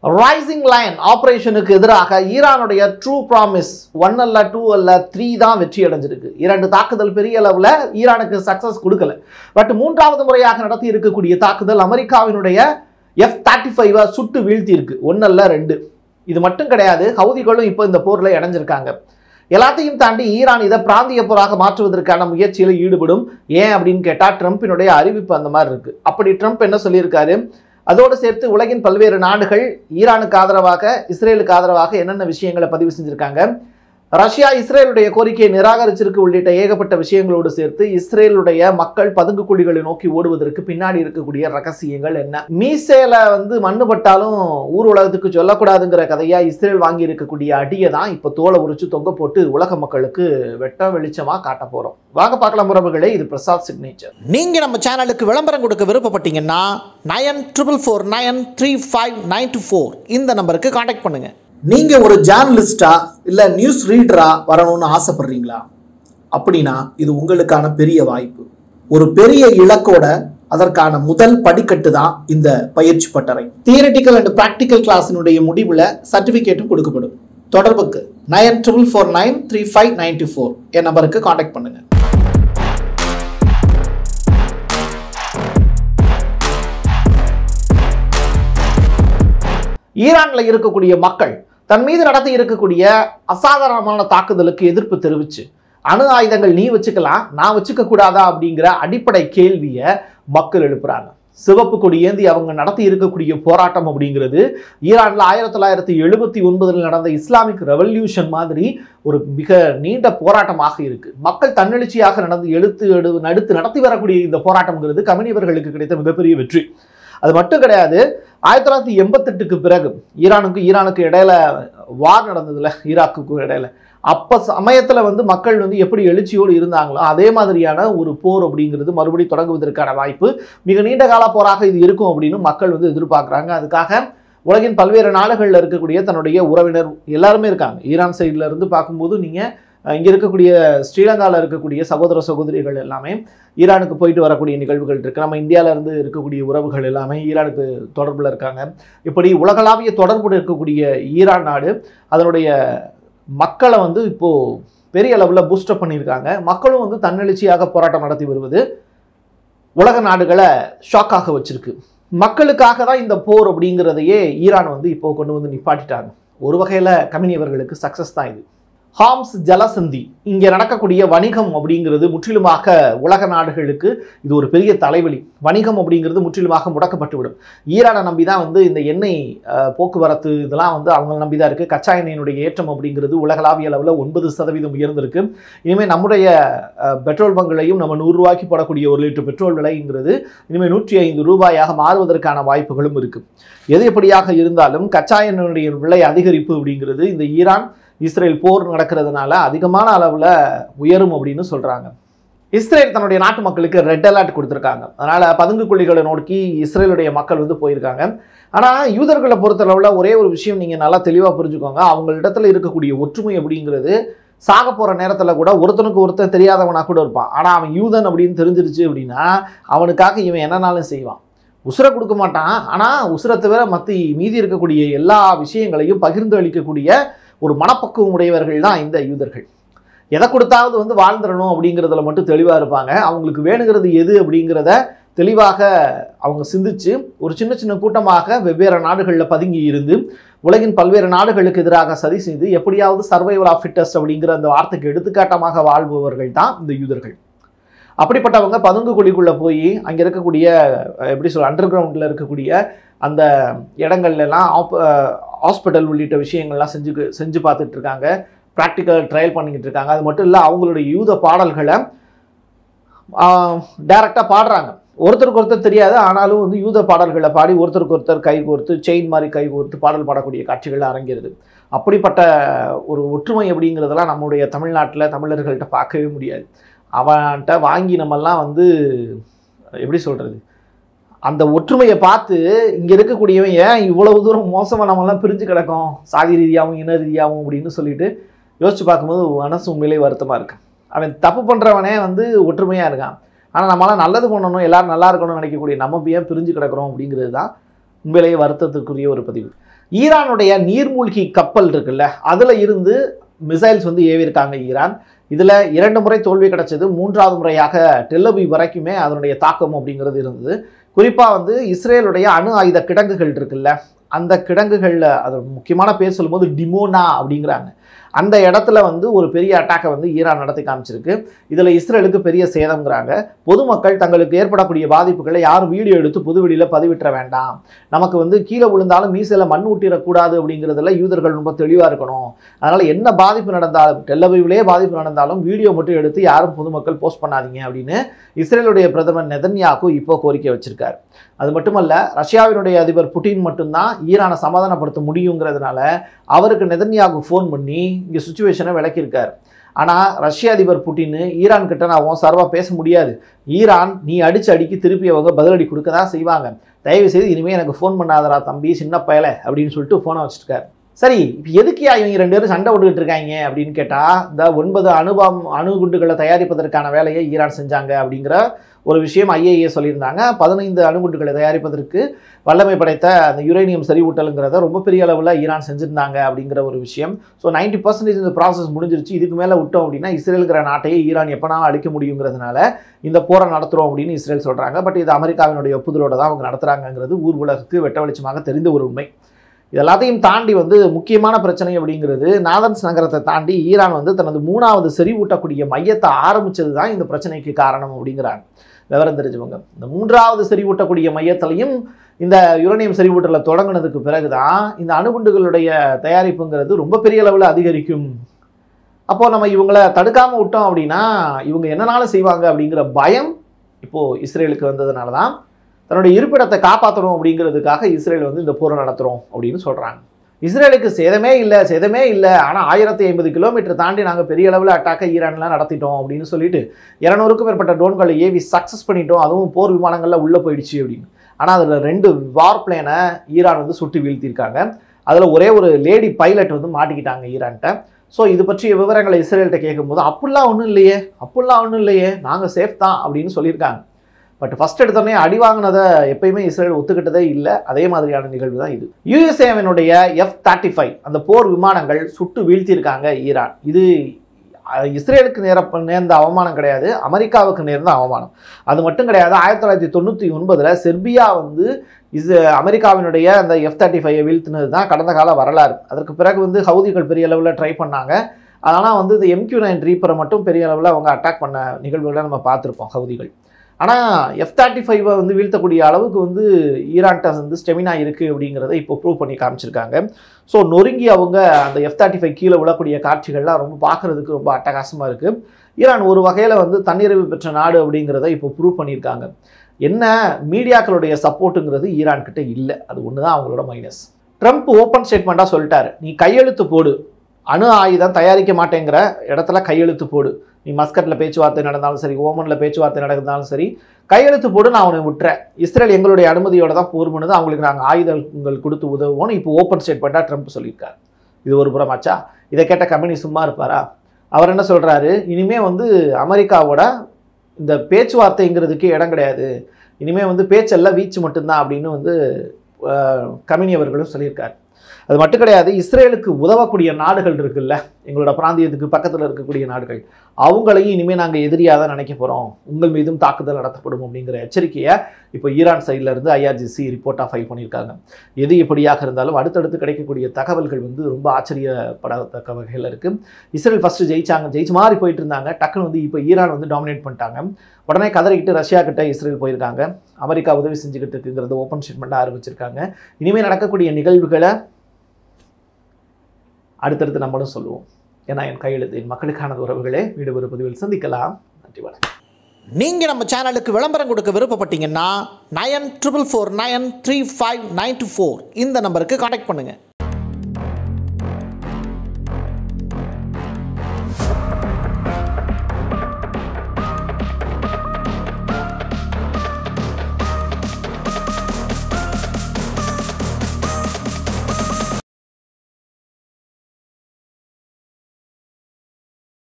Rising line ஆபரேஷனுக்கு எதிராக ஈரானுடைய true promise 1 அல்ல 2 அல்ல 3 தான் வெற்றி அடைஞ்சிருக்கு. 2 தாக்குதல் பெரிய அளவில் ஈரானுக்கு சக்சஸ் கொடுக்கல. பட் 3வது முறையாக நடத்தி இருக்கக்கூடிய தாக்குதல் அமெரிக்காவினுடைய F-35 சுட்டு வீழ்த்தி இருக்கு. 1 அல்ல 2. இது மட்டும் கிடையாது, ஹவுதிகளும் இப்போ இந்த போரில் இணைஞ்சிருக்காங்க. எல்லாத்தையும் தாண்டி ஈரான் இதை பிராந்திய போராக மாற்றுவதற்கான முயற்சியில் ஈடுபடும். ஏன் அப்படின்னு கேட்டால் ட்ரம்பினுடைய அறிவிப்பு அந்த மாதிரி இருக்கு. அப்படி ட்ரம்ப் என்ன சொல்லியிருக்காரு, அதோடு சேர்த்து உலகின் பல்வேறு நாடுகள் ஈரானுக்கு ஆதரவாக இஸ்ரேலுக்கு ஆதரவாக என்னென்ன விஷயங்களை பதிவு செஞ்சிருக்காங்க, ரஷ்யா இஸ்ரேலுடைய கோரிக்கையை நிராகரிச்சிருக்கு உள்ளிட்ட ஏகப்பட்ட விஷயங்களோடு சேர்த்து இஸ்ரேலுடைய மக்கள் பதுங்கு குழிகளை நோக்கி ஓடுவதற்கு பின்னாடி இருக்கக்கூடிய ரகசியங்கள் என்ன, மீசேல மண்ணுபட்டாலும் ஊர் உலகத்துக்கு சொல்லக்கூடாதுங்கிற கதையா இஸ்ரேல் வாங்கி இருக்கக்கூடிய அடியை தான் இப்போ தோலை உரிச்சு தொங்க போட்டு உலக மக்களுக்கு வெட்ட வெளிச்சமா காட்ட போறோம். வாங்க பார்க்கலாம் உறவுகளே, இது பிரசாத் சிக்னேச்சர். நீங்க நம்ம சேனலுக்கு விளம்பரம் கொடுக்க விருப்பப்பட்டீங்கன்னா 9444935924 இந்த நம்பருக்கு கான்டாக்ட் பண்ணுங்க. நீங்க ஒரு ஜேர்னலிஸ்டா இல்ல நியூஸ் ரீடரா வரணும்னு ஆசைப்படுறீங்களா? அப்படின்னா இது உங்களுக்கான பெரிய வாய்ப்பு. ஒரு பெரிய இலக்கோட அதற்கான முதல் படிக்கட்டு தான் இந்த பயிற்சி பட்டறை. தியரிட்டிக்கல் அண்ட் பிராக்டிக்கல் கிளாஸினுடைய முடிவுல சர்டிபிகேட்டும் கொடுக்கப்படும். தொடர்புக்கு 9444935924 என் நம்பருக்கு கான்டாக்ட் பண்ணுங்க. ஈரான்ல இருக்கக்கூடிய மக்கள் தன் மீது நடத்தி இருக்கக்கூடிய அசாதாரணமான தாக்குதலுக்கு எதிர்ப்பு தெரிவிச்சு அணு ஆயுதங்கள் நீ வச்சுக்கலாம் நான் வச்சுக்க கூடாதா அப்படிங்கிற அடிப்படை கேள்வியை மக்கள் எழுப்புறாங்க. சிவப்பு கொடி ஏந்தி அவங்க நடத்தி இருக்கக்கூடிய போராட்டம் அப்படிங்கிறது ஈரான்ல 1979 நடந்த இஸ்லாமிக் ரெவல்யூஷன் மாதிரி ஒரு மிக நீண்ட போராட்டமாக இருக்கு. மக்கள் தன்னெழுச்சியாக நடத்தி வரக்கூடிய இந்த போராட்டம்ங்கிறது கம்யூனிவர்களுக்கு கிடைத்த மிகப்பெரிய வெற்றி. அது மட்டும் கிடையாது, 1988க்கு பிறகு ஈரானுக்கு இடையில வார் நடந்ததுல, ஈராக்குக்கு இடையில அப்ப சமயத்துல மக்கள் எப்படி எழுச்சியோடு இருந்தாங்களோ அதே மாதிரியான ஒரு போர் அப்படிங்கிறது மறுபடியும் தொடங்குவதற்கான வாய்ப்பு மிக நீண்ட கால போராக இது இருக்கும் அப்படின்னு மக்கள் எதிர்பார்க்குறாங்க. அதுக்காக உலகின் பல்வேறு நாடுகளில் இருக்கக்கூடிய தன்னுடைய உறவினர் எல்லாருமே இருக்காங்க. ஈரான் சைட்ல இருந்து பார்க்கும்போது நீங்க இங்கே இருக்கக்கூடிய ஸ்ரீலங்காவில் இருக்கக்கூடிய சகோதர சகோதரிகள் எல்லாமே ஈரானுக்கு போயிட்டு வரக்கூடிய நிகழ்வுகள் இருக்குது. நம்ம இந்தியாவிலேருந்து இருக்கக்கூடிய உறவுகள் எல்லாமே ஈரானுக்கு தொடர்பில் இருக்காங்க. இப்படி உலகளாவிய தொடர்பு இருக்கக்கூடிய ஈரான் நாடு அதனுடைய மக்களை இப்போது பெரிய அளவில் பூஸ்டப் பண்ணியிருக்காங்க. மக்களும் தன்னெழுச்சியாக போராட்டம் நடத்தி வருவது உலக நாடுகளை ஷாக்காக வச்சிருக்கு. மக்களுக்காக தான் இந்த போர் அப்படிங்கிறதையே ஈரான் இப்போ கொண்டு நிப்பாட்டிட்டாங்க. ஒரு வகையில் கம்யூனிவர்களுக்கு சக்ஸஸ் தான் இது. ஹார்ம்ஸ் ஜலசந்தி இங்கே நடக்கக்கூடிய வணிகம் அப்படிங்கிறது முற்றிலுமாக உலக நாடுகளுக்கு இது ஒரு பெரிய தலைவலி. வணிகம் அப்படிங்கிறது முற்றிலுமாக முடக்கப்பட்டுவிடும். ஈரானை நம்பி தான் இந்த எண்ணெய் போக்குவரத்து இதெல்லாம் அவங்களை நம்பி தான் இருக்குது. கச்சா எண்ணெயினுடைய ஏற்றம் அப்படிங்கிறது உலகளாவிய அளவில் 9% உயர்ந்திருக்கு. இனிமேல் நம்முடைய பெட்ரோல் பங்குகளையும் நம்ம 100 ரூபாய்க்கு போடக்கூடிய 1 லிட்டர் பெட்ரோல் விலைங்கிறது இனிமேல் 105 ரூபாயாக மாறுவதற்கான வாய்ப்புகளும் இருக்குது. எது எப்படியாக இருந்தாலும் கச்சா எண்ணெயினுடைய விலை அதிகரிப்பு அப்படிங்கிறது இந்த ஈரான் இஸ்ரேல் போர் நடக்கிறதுனால அதிகமான அளவில் உயரும் அப்படின்னு சொல்கிறாங்க. இஸ்ரேல் தன்னுடைய நாட்டு மக்களுக்கு ரெட் அலர்ட் கொடுத்துருக்காங்க. அதனால் பதுங்கு குழிகளை நோக்கி இஸ்ரேலுடைய மக்கள் போயிருக்காங்க. ஆனால் யூதர்களை பொறுத்தளவில் ஒரே ஒரு விஷயம் நீங்கள் நல்லா தெளிவாக புரிஞ்சுக்கோங்க. அவங்களிடத்துல இருக்கக்கூடிய ஒற்றுமை அப்படிங்கிறது சாக போகிற நேரத்தில் கூட ஒருத்தனுக்கு ஒருத்தன் தெரியாதவனாக கூட இருப்பான். ஆனால் அவன் யூதன் அப்படின்னு தெரிஞ்சிருச்சு அப்படின்னா அவனுக்காக இவன் என்னன்னாலும் செய்வான். உசுரை கொடுக்க மாட்டான், ஆனால் உசுரை தவிர மீதி இருக்கக்கூடிய எல்லா விஷயங்களையும் பகிர்ந்து அளிக்கக்கூடிய ஒரு மனப்பக்குவம் உடையவர்கள் தான் இந்த யூதர்கள். எதை கொடுத்தாவது வாழ்ந்துடணும் அப்படிங்கிறதுல மட்டும் தெளிவாக இருப்பாங்க. அவங்களுக்கு வேணுங்கிறது எது அப்படிங்கிறத தெளிவாக அவங்க சிந்திச்சு ஒரு சின்ன சின்ன கூட்டமாக வெவ்வேறு நாடுகளில் பதுங்கி இருந்து உலகின் பல்வேறு நாடுகளுக்கு எதிராக சதி செய்து எப்படியாவது சர்வைவல் ஆஃப் ஃபிட்டஸ்ட் அப்படிங்கிற அந்த வார்த்தைக்கு எடுத்துக்காட்டமாக வாழ்பவர்கள் தான் இந்த யூதர்கள். அப்படிப்பட்டவங்க பதுங்கு குழிக்குள்ளே போய் அங்கே இருக்கக்கூடிய அண்டர் கிரவுண்டில் இருக்கக்கூடிய அந்த இடங்கள்லாம் ஹாஸ்பிட்டல் உள்ளிட்ட விஷயங்கள்லாம் செஞ்சு பார்த்துட்டு இருக்காங்க. ப்ராக்டிக்கல் ட்ரையல் பண்ணிக்கிட்டு இருக்காங்க. அது மட்டும் இல்லை, அவங்களுடைய யூத பாடல்களை டைரெக்டாக பாடுறாங்க. ஒருத்தருக்கு ஒருத்தர் தெரியாது, ஆனாலும் யூத பாடல்களை பாடி ஒருத்தருக்கு ஒருத்தர் கை கோர்த்து செயின் மாதிரி கை கோர்த்து பாடல் பாடக்கூடிய காட்சிகள் அரங்கேறுது. அப்படிப்பட்ட ஒரு ஒற்றுமை அப்படிங்கிறதெல்லாம் நம்முடைய தமிழ்நாட்டில் தமிழர்கள்ட்ட பார்க்கவே முடியாது. அவன்கிட்ட வாங்கி நம்மெல்லாம் எப்படி சொல்கிறது, அந்த ஒற்றுமையை பார்த்து இங்கே இருக்கக்கூடியவன் ஏன் இவ்வளவு தூரம் மோசமாக நம்மளாம் பிரிஞ்சு கிடக்கும் சாதி ரீதியாகவும் இன ரீதியாகவும் அப்படின்னு சொல்லிட்டு யோசிச்சு பார்க்கும்போது மனசு உண்மையிலே வருத்தமாக இருக்குது. அவன் தப்பு பண்ணுறவனே ஒற்றுமையாக இருக்கான். ஆனால் நம்மளாம் நல்லது பண்ணணும், எல்லாரும் நல்லா இருக்கணும்னு நினைக்கக்கூடிய நம்ம ஏன் பிரிஞ்சு கிடக்கிறோம் அப்படிங்கிறது தான் உண்மையிலேயே வருத்தத்துக்குரிய ஒரு பதிவு. ஈரானுடைய நீர்மூழ்கி கப்பல் இருக்குல்ல, அதில் இருந்து மிசைல்ஸ் வந்து ஏவிருக்காங்க ஈரான். இதில் 2 முறை தோல்வி கிடைச்சது. 3வது முறையாக டெல்லவிவ் வரைக்குமே அதனுடைய தாக்கம் அப்படிங்கிறது இருந்தது. குறிப்பாக வந்து இஸ்ரேலுடைய அணு ஆயுத கிடங்குகள் இருக்குல்ல, அந்த கிடங்குகளில் அது முக்கியமான பேர் சொல்லும்போது டிமோனா அப்படிங்கிறாங்க. அந்த இடத்துல வந்து ஒரு பெரிய அட்டாக்கை வந்து ஈரான் நடத்தி காமிச்சிருக்கு. இதில் இஸ்ரேலுக்கு பெரிய சேதம்ங்கிறாங்க. பொதுமக்கள் தங்களுக்கு ஏற்படக்கூடிய பாதிப்புகளை யாரும் வீடியோ எடுத்து பொதுவெளியில் பதிவிட்ட வேண்டாம், நமக்கு வந்து கீழே விழுந்தாலும் மீசையில் மண் ஊட்டிடக்கூடாது அப்படிங்கிறதுல யூதர்கள் ரொம்ப தெளிவாக இருக்கணும். அதனால் என்ன பாதிப்பு நடந்தாலும், டெல்லவிவ்லேயே பாதிப்பு நடந்தாலும் வீடியோ மட்டும் எடுத்து யாரும் பொதுமக்கள் போஸ்ட் பண்ணாதீங்க அப்படின்னு இஸ்ரேலுடைய பிரதமர் நெதன்யாகு இப்போ கோரிக்கை வச்சிருக்காரு. அது மட்டுமல்ல, ரஷ்யாவினுடைய அதிபர் புட்டின் மட்டும்தான் ஈரானை சமாதானப்படுத்த முடியுங்கிறதுனால அவருக்கு நெதன்யாகு ஃபோன் பண்ணி இங்கே சுச்சுவேஷனை விளக்கியிருக்கார். ஆனால் ரஷ்ய அதிபர் புட்டின் ஈரான் கிட்ட நான் உன் சார்பாக பேச முடியாது, ஈரான் நீ அடிக்கு திருப்பி அவங்க பதிலடி கொடுக்க தான் செய்வாங்க, தயவு செய்து இனிமேல் எனக்கு ஃபோன் பண்ணாதரா தம்பி சின்ன பயலை அப்படின்னு சொல்லிட்டு ஃபோனை வச்சுருக்காரு. சரி, இப்போ எதுக்கியா இவங்க 2 பேரும் சண்டை விட்டுக்கிட்டு இருக்காங்க அப்படின்னு கேட்டால், இந்த 9 அணுகுண்டுகளை தயாரிப்பதற்கான வேலையை ஈரான் செஞ்சாங்க அப்படிங்கிற ஒரு விஷயம் IAEA சொல்லியிருந்தாங்க. 15 அணுகுண்டுகளை தயாரிப்பதற்கு வல்லமை படைத்த அந்த யுரேனியம் செறிவூட்டலுங்கிறத ரொம்ப பெரிய அளவில் ஈரான் செஞ்சுருந்தாங்க அப்படிங்கிற ஒரு விஷயம். ஸோ 90% இந்த ப்ராசஸ் முடிஞ்சிருச்சு. இதுக்கு மேலே விட்டோம் அப்படின்னா இஸ்ரேலுங்கிற நாட்டையே ஈரான் எப்போனாலும் அழிக்க முடியுங்கிறதுனால இந்த போரை நடத்துகிறோம் அப்படின்னு இஸ்ரேல் சொல்கிறாங்க. பட் இது அமெரிக்காவினுடைய ஒப்புதலோட தான் அவங்க நடத்துகிறாங்கிறது ஊர் உலகுக்கு வெட்ட வெளிச்சமாக தெரிந்த ஒரு உண்மை. இதெல்லாத்தையும் தாண்டி வந்து முக்கியமான பிரச்சனை அப்படிங்கிறது, நாதன்ஸ் நகரத்தை தாண்டி ஈரான் வந்து தனது 3வது செறிவூட்டக்கூடிய மையத்தை ஆரம்பித்தது தான் இந்த பிரச்சனைக்கு காரணம் அப்படிங்கிறாங்க விவரம் தெரிஞ்சவங்க. இந்த 3வது செறிவூட்டக்கூடிய மையத்திலையும் இந்த யுரேனியம் செறிவூட்டலை தொடங்கினதுக்கு பிறகு தான் இந்த அணுகுண்டுகளுடைய தயாரிப்புங்கிறது ரொம்ப பெரிய அளவில் அதிகரிக்கும். அப்போது நம்ம இவங்களை தடுக்காமல் விட்டோம் அப்படின்னா இவங்க என்னனாலும் செய்வாங்க அப்படிங்கிற பயம் இப்போது இஸ்ரேலுக்கு வந்ததுனால தான் தன்னுடைய இருப்பிடத்தை காப்பாற்றணும் அப்படிங்கிறதுக்காக இஸ்ரேல் வந்து இந்த போரை நடத்துகிறோம் அப்படின்னு சொல்கிறாங்க. இஸ்ரேலுக்கு சேதமே இல்லை, ஆனால் 1050 கிலோமீட்டர் தாண்டி நாங்கள் பெரிய அளவில் அட்டாக்கை ஈரான்லாம் நடத்திட்டோம் அப்படின்னு சொல்லிட்டு 200க்கும் மேற்பட்ட ட்ரோன்களை ஏவி சக்ஸஸ் பண்ணிட்டோம், அதுவும் போர் விமானங்களில் உள்ளே போயிடுச்சு அப்படின்னு. ஆனால் அதில் 2 வார் பிளேனை ஈரான் வந்து சுட்டு வீழ்த்தியிருக்காங்க. அதில் ஒரே ஒரு லேடி பைலட் வந்து மாட்டிக்கிட்டாங்க ஈரான்கிட்ட. ஸோ இது பற்றிய விவரங்களை இஸ்ரேல்கிட்ட கேட்கும்போது அப்படிலாம் ஒன்றும் இல்லையே, நாங்கள் சேஃப் தான் அப்படின்னு சொல்லியிருக்காங்க. பட் ஃபர்ஸ்ட் எடுத்தோடனே அடி வாங்கினதை எப்பயுமே இஸ்ரேல் ஒத்துக்கிட்டதே இல்லை. அதே மாதிரியான நிகழ்வு தான் இது. யுஎஸ்ஏவினுடைய F-35 அந்த போர் விமானங்கள் சுட்டு வீழ்த்தியிருக்காங்க ஈரான். இது இஸ்ரேலுக்கு நேர்ந்த அவமானம் கிடையாது, அமெரிக்காவுக்கு நேர்ந்த அவமானம். அது மட்டும் கிடையாது, 1999 செர்பியா வந்து அமெரிக்காவினுடைய அந்த F-35 வீழ்த்தினது தான் கடந்த கால வரலாறு. அதற்கு பிறகு வந்து ஹவுதிகள் பெரிய அளவில் ட்ரை பண்ணாங்க. ஆனால் வந்து இந்த MQ-9 ரீப்பரை மட்டும் பெரிய அளவில் அவங்க அட்டாக் பண்ண நிகழ்வுகளை நம்ம பார்த்துருப்போம் ஹவுதிகள். ஆனால் F-35 வந்து வீழ்த்தக்கூடிய அளவுக்கு வந்து ஈரான்கிட்ட வந்து ஸ்டெமினா இருக்குது அப்படிங்கிறத இப்போ ப்ரூவ் பண்ணி காமிச்சிருக்காங்க. ஸோ நொறுங்கி அவங்க அந்த F-35 கீழே விழக்கூடிய காட்சிகள்லாம் ரொம்ப பார்க்குறதுக்கு ரொம்ப அட்டகாசமாக இருக்குது. ஈரான் ஒரு வகையில் வந்து தன்னிறைவு பெற்ற நாடு அப்படிங்கிறத இப்போ ப்ரூவ் பண்ணியிருக்காங்க. என்ன மீடியாக்களுடைய சப்போர்ட்டுங்கிறது ஈரான்கிட்ட இல்லை, அது ஒன்று தான் அவங்களோட மைனஸ். ட்ரம்ப் ஓப்பன் ஸ்டேட்மெண்ட்டாக சொல்லிட்டாரு, நீ கையெழுத்து போடு, அணு ஆயுதம் தயாரிக்க மாட்டேங்கிற இடத்துல கையெழுத்து போடு, நீ மஸ்கட்டில் பேச்சுவார்த்தை நடந்தாலும் சரி, ஓமனில் பேச்சுவார்த்தை நடந்தாலும் சரி, கையெழுத்து போடு, நான் அவனை விட்டுறேன். இஸ்ரேல் எங்களுடைய அனுமதியோட தான் போர் பண்ணுது, அவங்களுக்கு நாங்கள் ஆயுதங்கள் கொடுத்து உதவுவோன்னு இப்போ ஓப்பன் ஸ்டேட்மெண்ட்டாக ட்ரம்ப் சொல்லியிருக்காரு. இது ஒரு புறமாச்சா? இதை கேட்ட கம்பெனி சும்மா இருப்பாரா? அவர் என்ன சொல்கிறாரு, இனிமேல் வந்து அமெரிக்காவோட இந்த பேச்சுவார்த்தைங்கிறதுக்கு இடம் கிடையாது, இனிமேல் வந்து பேச்செல்லாம் வீச்சு மட்டும்தான் அப்படின்னு வந்து கமினி அவர்களும் சொல்லியிருக்காரு. அது மட்டும் கிடையாது, இஸ்ரேலுக்கு உதவக்கூடிய நாடுகள் இருக்குல்ல, எங்களோட பிராந்தியத்துக்கு பக்கத்தில் இருக்கக்கூடிய நாடுகள், அவங்களையும் இனிமேல் நாங்கள் எதிரியாக தான் நினைக்க போகிறோம், உங்கள் மீதும் தாக்குதல் நடத்தப்படும் அப்படிங்கிற எச்சரிக்கையை இப்போ ஈரான் சைடில் இருந்து IRGC ரிப்போர்ட்டாக ஃபைல் பண்ணியிருக்காங்க. எது எப்படியாக இருந்தாலும் அடுத்தடுத்து கிடைக்கக்கூடிய தகவல்கள் வந்து ரொம்ப ஆச்சரியப்படத்தக்க வகையில் இருக்குது. இஸ்ரேல் ஃபஸ்ட்டு ஜெயிச்சு மாதிரி போயிட்டு இருந்தாங்க, டக்குன்னு வந்து இப்போ ஈரான் வந்து டாமினேட் பண்ணிட்டாங்க. உடனே கதறிக்கிட்டு ரஷ்யா கிட்ட இஸ்ரேல் போயிருக்காங்க, அமெரிக்கா உதவி செஞ்சுக்கிட்டு இருக்குங்கிறது ஓப்பன் ஸ்டேட்மெண்ட்டாக ஆரம்பிச்சிருக்காங்க. இனிமேல் நடக்கக்கூடிய நிகழ்வுகளை அடுத்தடுத்து நம்மளும் சொல்லுவோம். ஏன்னா என் கையெழுத்து என் மக்களுக்கான உறவுகளே. வீடு ஒரு பதிவில் சந்திக்கலாம். நன்றி, வணக்கம். நீங்கள் நம்ம சேனலுக்கு விளம்பரம் கொடுக்க விருப்பப்பட்டீங்கன்னா 9444935924 இந்த நம்பருக்கு கான்டாக்ட் பண்ணுங்கள்.